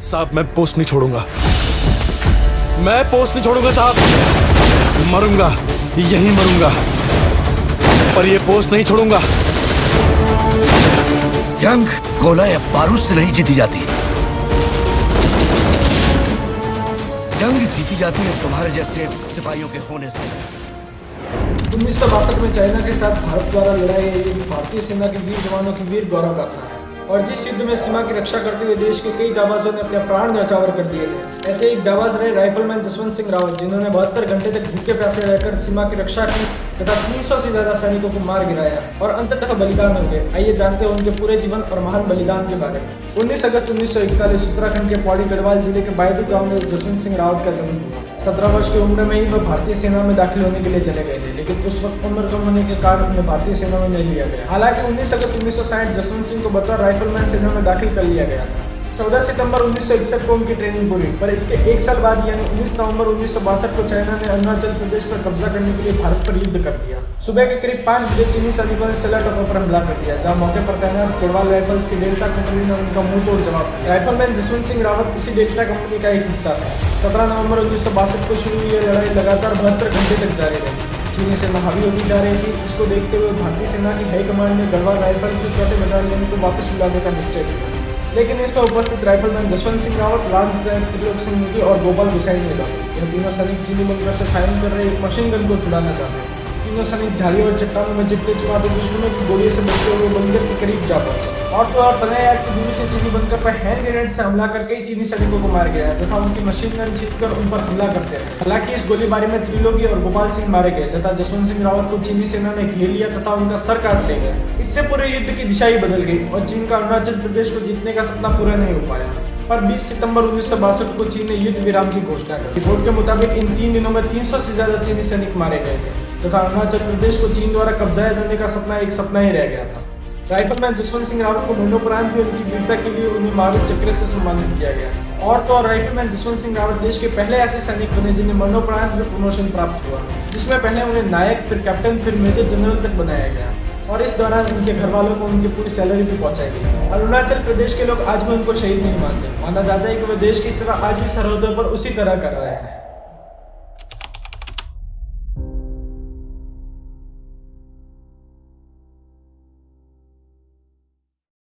साहब मैं पोस्ट नहीं छोड़ूंगा, मैं पोस्ट नहीं छोड़ूंगा साहब। मरूंगा, यहीं मरूंगा, पर ये पोस्ट नहीं छोड़ूंगा। जंग गोला या बारूद से नहीं जीती जाती, जंग जीती जाती है तुम्हारे जैसे सिपाहियों के होने से। 1962 में चाइना के साथ भारत द्वारा लड़ाई गई भारतीय सेना के वीर जवानों की वीर गौरव गाथा है। और जिस युद्ध में सीमा की रक्षा करते हुए देश के कई जाबाजों ने अपने प्राण न्यौछावर कर दिए थे, ऐसे एक जाबाज रहे राइफलमैन जसवंत सिंह रावत, जिन्होंने 72 घंटे तक भूखे प्यासे रहकर सीमा की रक्षा की तथा 300 से ज्यादा सैनिकों को मार गिराया और अंततः बलिदान हो गए। आइए जानते हैं उनके पूरे जीवन और महान बलिदान के बारे में। 19 अगस्त 1941 उत्तराखंड के पौड़ी गढ़वाल जिले के बायदू गांव में जसवंत सिंह रावत का जन्म हुआ। 17 वर्ष की उम्र में ही वह भारतीय सेना में दाखिल होने के लिए चले गए थे, लेकिन उस वक्त उम्र कम होने के कारण उन्हें भारतीय सेना में नहीं लिया गया। हालांकि 19 अगस्त 1960 जसवंत सिंह को बतौर राइफलमैन सेना में दाखिल कर लिया गया था। 14 सितंबर 1961 को उनकी ट्रेनिंग पूरी, पर इसके एक साल बाद यानी 19 नवंबर 1962 को चाइना ने अरुणाचल प्रदेश पर कब्जा करने के लिए भारत पर युद्ध कर दिया। सुबह के करीब 5 बजे चीनी सैनिकों ने सेला टोपा पर हमला कर दिया, जहां मौके पर तैनात गढ़वाल राइफल्स की डेल्टा कंपनी ने उनका मुंह तोड़ जवाब दिया। राइफलमैन जसवंत सिंह रावत इसी डेल्टा कंपनी का एक हिस्सा था। 17 नवंबर 1962 को शुरू हुई यह लड़ाई लगातार 72 घंटे तक जारी रही। चीनी सेना हावी होती जा रही थी। इसको देखते हुए भारतीय सेना की हाई कमांड ने गढ़वाल राइफल के छोटे बटालियन को वापस बुलाने का निश्चय किया, लेकिन इस पर उपस्थित राइफलमैन जसवंत सिंह रावत, लांस त्रिलोक सिंह नेगी और गोपाल गुसाई ने लड़ा। यह तीनों सैनिक चीनी बंकर से फायरिंग कर रहे एक मशीन गन को छुड़ाना चाहते थे। तीनों सैनिक झाड़ियों और चट्टानों में जितने चुनाते दुश्मनों की गोलियों से बचते हुए बंकर के करीब जा पहुंचे। और तो और 15 यार्ड की दूरी से चीनी बंकर पर हैंड ग्रेनेड से हमला करके चीनी सैनिकों को मार गिराया तथा उनकी मशीन गन छीनकर उन पर हमला करते रहे। हालांकि इस गोलीबारी में त्रिलोकी और गोपाल सिंह मारे गए तथा जसवंत सिंह रावत को चीनी सेना ने घेर लिया तथा उनका सर काट ले गए। इससे पूरे युद्ध की दिशा ही बदल गई और चीन का अरुणाचल प्रदेश को जीतने का सपना पूरा नहीं हो पाया। पर 20 सितंबर 1962 को चीन ने युद्ध विराम की घोषणा कर दी। रिपोर्ट के मुताबिक इन 3 दिनों में 300 से ज्यादा चीनी सैनिक मारे गए थे तथा अरुणाचल प्रदेश को चीन द्वारा कब्जाया जाने का सपना एक सपना ही रह गया था। राइफलमैन जसवंत सिंह रावत को मरणोपरांत भी उनकी वीरता के लिए उन्हें महावीर चक्र से सम्मानित किया गया। और तो और राइफलमैन जसवंत सिंह रावत देश के पहले ऐसे सैनिक बने जिन्हें मरणोपरांत में प्रमोशन प्राप्त हुआ, जिसमें पहले उन्हें नायक, फिर कैप्टन, फिर मेजर जनरल तक बनाया गया। और इस दौरान उनके घर वालों को उनकी पूरी सैलरी भी पहुंचाई गई। अरुणाचल प्रदेश के लोग आज भी उनको शहीद नहीं मानते। माना जाता है कि वह देश की सेवा आज भी सरहदों पर उसी तरह कर रहे हैं।